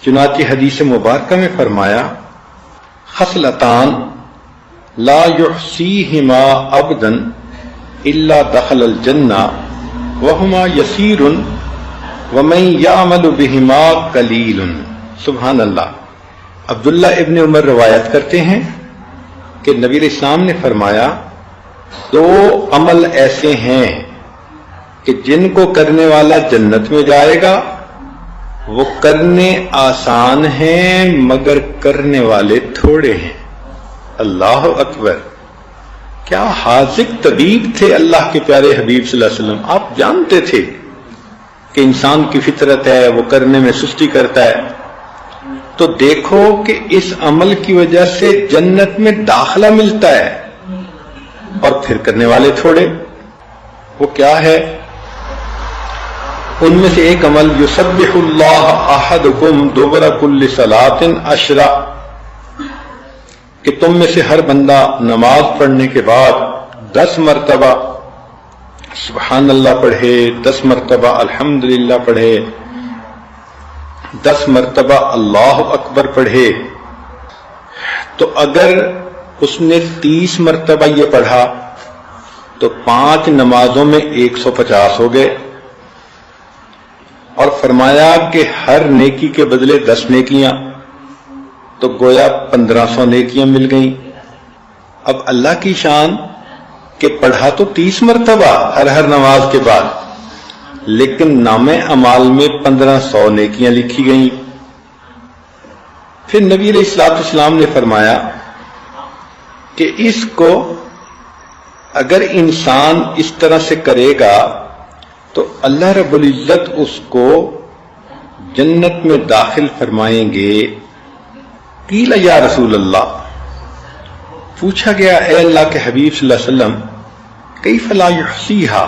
چنانچہ حدیث مبارکہ میں فرمایا خصلتان لا یحصیہما عبدا الا دخل الجنہ وہما یسیر ومن یعمل بہما قلیل۔ سبحان اللہ۔ عبداللہ ابن عمر روایت کرتے ہیں کہ نبی علیہ السلام نے فرمایا دو عمل ایسے ہیں کہ جن کو کرنے والا جنت میں جائے گا، وہ کرنے آسان ہیں مگر کرنے والے تھوڑے ہیں۔ اللہ اکبر! کیا حاذق طبیب تھے اللہ کے پیارے حبیب صلی اللہ علیہ وسلم۔ آپ جانتے تھے کہ انسان کی فطرت ہے وہ کرنے میں سستی کرتا ہے، تو دیکھو کہ اس عمل کی وجہ سے جنت میں داخلہ ملتا ہے، اور پھر کرنے والے تھوڑے۔ وہ کیا ہے؟ ان میں سے ایک عمل یسبح اللہ احدکم دبر کل صلاۃ 10، کہ تم میں سے ہر بندہ نماز پڑھنے کے بعد 10 مرتبہ سبحان اللہ پڑھے، 10 مرتبہ الحمدللہ پڑھے، 10 مرتبہ اللہ اکبر پڑھے۔ تو اگر اس نے 30 مرتبہ یہ پڑھا تو 5 نمازوں میں 150 ہو گئے، اور فرمایا کہ ہر نیکی کے بدلے 10 نیکیاں، تو گویا 1500 نیکیاں مل گئیں۔ اب اللہ کی شان کہ پڑھا تو 30 مرتبہ ہر نماز کے بعد، لیکن نام اعمال میں 1500 نیکیاں لکھی گئیں۔ پھر نبی علیہ الصلوۃ والسلام نے فرمایا کہ اس کو اگر انسان اس طرح سے کرے گا تو اللہ رب العزت اس کو جنت میں داخل فرمائیں گے۔ قیل یا رسول اللہ، پوچھا گیا اے اللہ کے حبیب صلی اللہ علیہ وسلم کیف لا یحصیہا،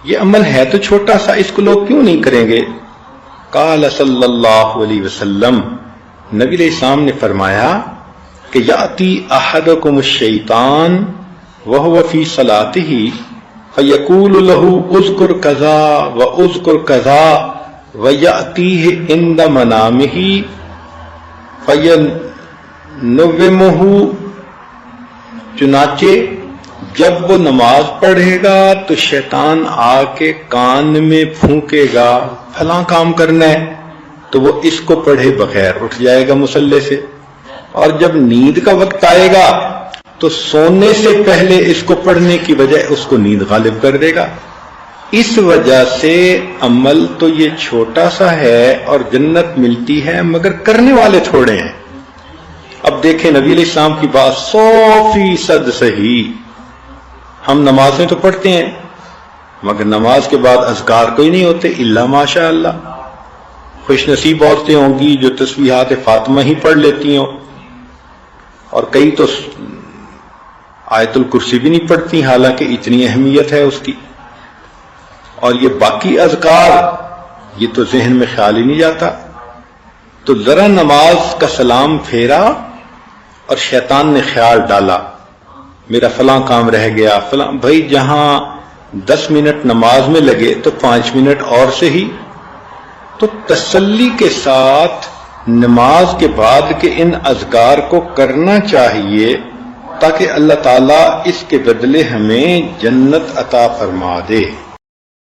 یہ عمل ہے تو چھوٹا سا، اس کو لوگ کیوں نہیں کریں گے؟ قال صلی اللہ علیہ وسلم، نبی علیہ السلام نے فرمایا کہ یاتی احدکم الشیطان وہو فی صلاتہ فیقول له اذکر کذا واذکر کذا ویاتیہ عند منامہ فینومہ، چنانچہ جب وہ نماز پڑھے گا تو شیطان آ کے کان میں پھونکے گا فلاں کام کرنا ہے، تو وہ اس کو پڑھے بغیر اٹھ جائے گا مصلی سے، اور جب نیند کا وقت آئے گا تو سونے سے پہلے اس کو پڑھنے کی بجائے اس کو نیند غالب کر دے گا۔ اس وجہ سے عمل تو یہ چھوٹا سا ہے اور جنت ملتی ہے مگر کرنے والے تھوڑے ہیں۔ اب دیکھیں نبی علیہ السلام کی بات 100% صحیح۔ ہم نمازیں تو پڑھتے ہیں مگر نماز کے بعد اذکار کوئی نہیں ہوتے الا ماشاء اللہ۔ خوش نصیب عورتیں ہوں گی جو تسبیحات فاطمہ ہی پڑھ لیتی ہوں، اور کئی تو آیت الکرسی بھی نہیں پڑھتی، حالانکہ اتنی اہمیت ہے اس کی۔ اور یہ باقی اذکار یہ تو ذہن میں خیال ہی نہیں جاتا۔ تو ذرا نماز کا سلام پھیرا اور شیطان نے خیال ڈالا میرا فلاں کام رہ گیا فلاں، بھائی جہاں 10 منٹ نماز میں لگے تو 5 منٹ اور سے ہی۔ تو تسلی کے ساتھ نماز کے بعد کے ان اذکار کو کرنا چاہیے تاکہ اللہ تعالیٰ اس کے بدلے ہمیں جنت عطا فرما دے۔